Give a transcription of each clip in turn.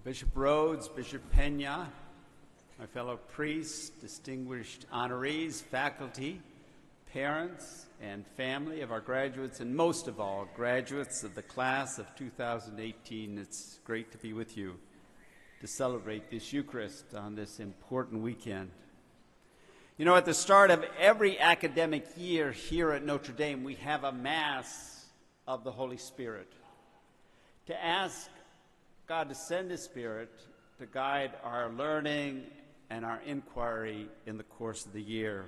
Bishop Rhodes, Bishop Pena, my fellow priests, distinguished honorees, faculty, parents, and family of our graduates, and most of all, graduates of the class of 2018. It's great to be with you to celebrate this Eucharist on this important weekend. You know, at the start of every academic year here at Notre Dame, we have a Mass of the Holy Spirit to ask God to send His Spirit to guide our learning and our inquiry in the course of the year.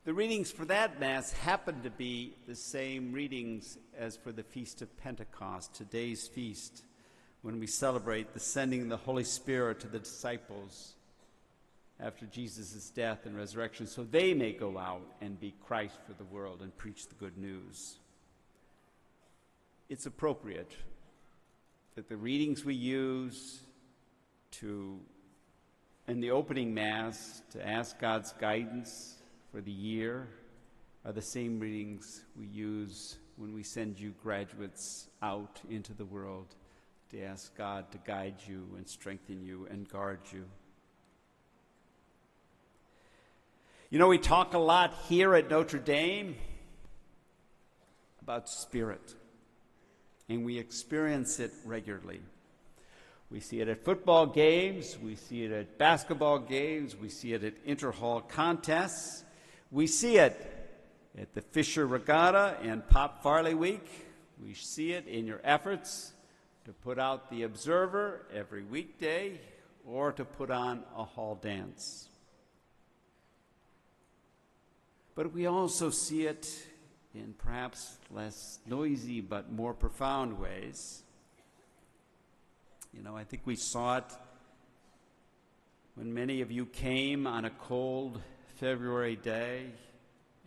The readings for that Mass happen to be the same readings as for the Feast of Pentecost, today's feast, when we celebrate the sending of the Holy Spirit to the disciples after Jesus' death and resurrection, so they may go out and be Christ for the world and preach the good news. It's appropriate that the readings we use in the opening Mass to ask God's guidance for the year are the same readings we use when we send you graduates out into the world to ask God to guide you and strengthen you and guard you. You know, we talk a lot here at Notre Dame about spirit, and we experience it regularly. We see it at football games, we see it at basketball games, we see it at inter-hall contests, we see it at the Fisher Regatta and Pop Farley Week. We see it in your efforts to put out the Observer every weekday or to put on a hall dance. But we also see it in perhaps less noisy but more profound ways. You know, I think we saw it when many of you came on a cold February day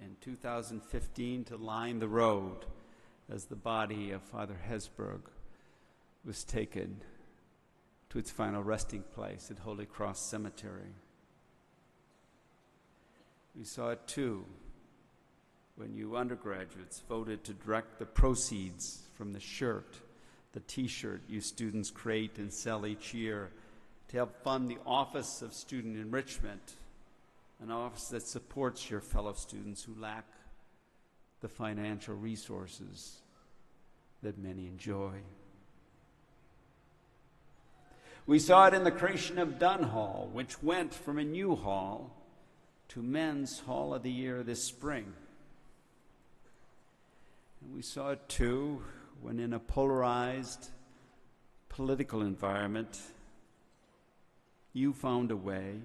in 2015 to line the road as the body of Father Hesburgh was taken to its final resting place at Holy Cross Cemetery. We saw it too when you undergraduates voted to direct the proceeds from the shirt, the t-shirt you students create and sell each year to help fund the Office of Student Enrichment, an office that supports your fellow students who lack the financial resources that many enjoy. We saw it in the creation of Dunn Hall, which went from a new hall to Men's Hall of the Year this spring. And we saw it too when in a polarized political environment, you found a way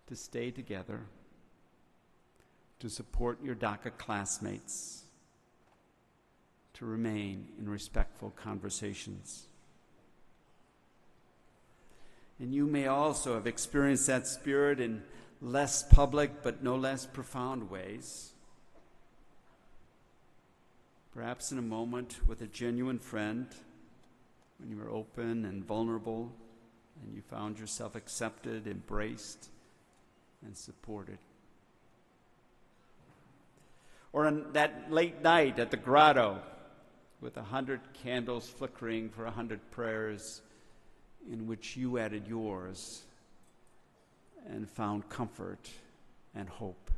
to stay together, to support your DACA classmates, to remain in respectful conversations. And you may also have experienced that spirit in less public but no less profound ways. Perhaps in a moment with a genuine friend when you were open and vulnerable and you found yourself accepted, embraced, and supported. Or on that late night at the grotto with 100 candles flickering for 100 prayers in which you added yours and found comfort and hope.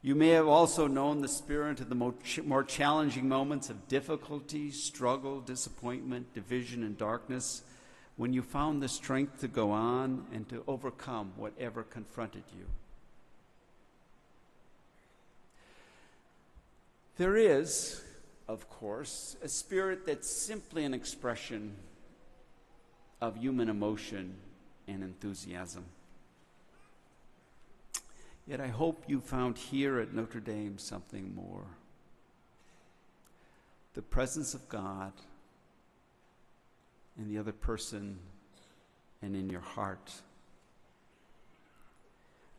You may have also known the spirit of the more challenging moments of difficulty, struggle, disappointment, division, and darkness when you found the strength to go on and to overcome whatever confronted you. There is, of course, a spirit that's simply an expression of human emotion and enthusiasm. Yet I hope you found here at Notre Dame something more. The presence of God in the other person and in your heart.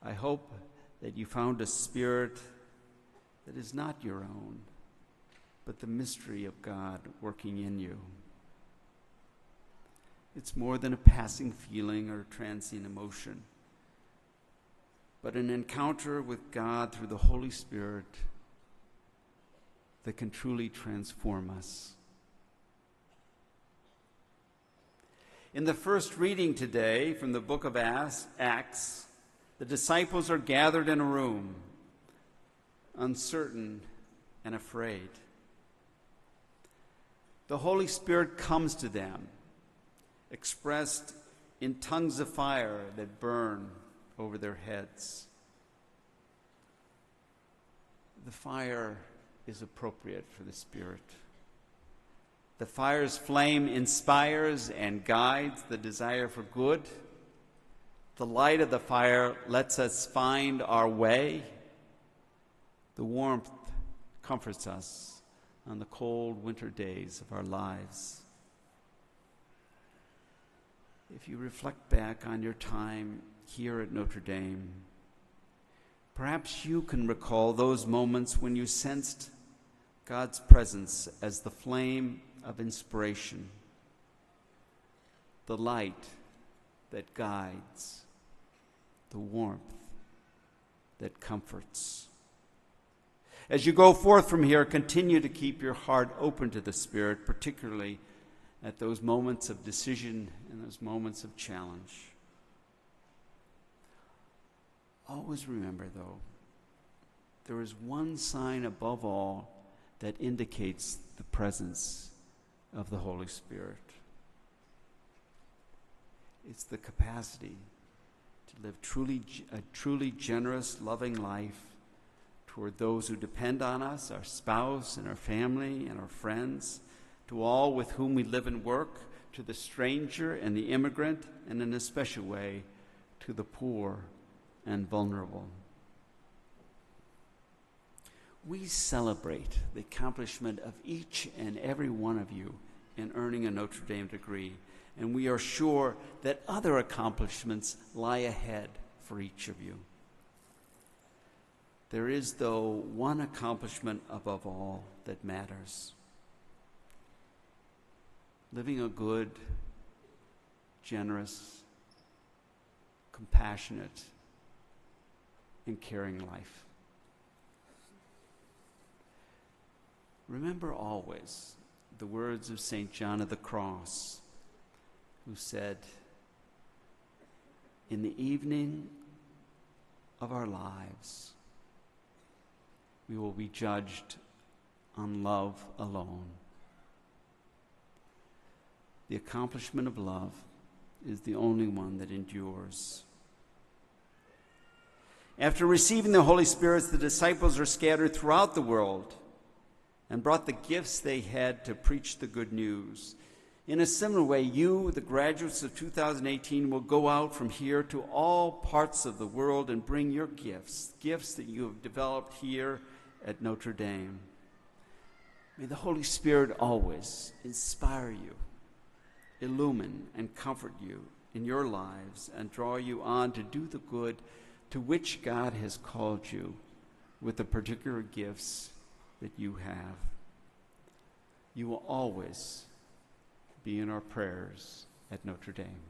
I hope that you found a spirit that is not your own, but the mystery of God working in you. It's more than a passing feeling or a transient emotion, but an encounter with God through the Holy Spirit that can truly transform us. In the first reading today from the book of Acts, the disciples are gathered in a room, uncertain and afraid. The Holy Spirit comes to them, expressed in tongues of fire that burn over their heads. The fire is appropriate for the Spirit. The fire's flame inspires and guides the desire for good. The light of the fire lets us find our way. The warmth comforts us on the cold winter days of our lives. If you reflect back on your time here at Notre Dame, perhaps you can recall those moments when you sensed God's presence as the flame of inspiration, the light that guides, the warmth that comforts. As you go forth from here, continue to keep your heart open to the Spirit, particularly at those moments of decision and those moments of challenge. Always remember, though, there is one sign above all that indicates the presence of the Holy Spirit. It's the capacity to live a truly generous, loving life toward those who depend on us, our spouse and our family and our friends, to all with whom we live and work, to the stranger and the immigrant, and in a special way, to the poor and vulnerable. We celebrate the accomplishment of each and every one of you in earning a Notre Dame degree, and we are sure that other accomplishments lie ahead for each of you. There is, though, one accomplishment above all that matters: living a good, generous, compassionate, and caring life. Remember always the words of St. John of the Cross, who said, "In the evening of our lives, we will be judged on love alone." The accomplishment of love is the only one that endures. After receiving the Holy Spirit, the disciples are scattered throughout the world and brought the gifts they had to preach the good news. In a similar way, you, the graduates of 2018, will go out from here to all parts of the world and bring your gifts that you have developed here at Notre Dame. May the Holy Spirit always inspire you, illumine and comfort you in your lives, and draw you on to do the good to which God has called you with the particular gifts that you have. You will always be in our prayers at Notre Dame.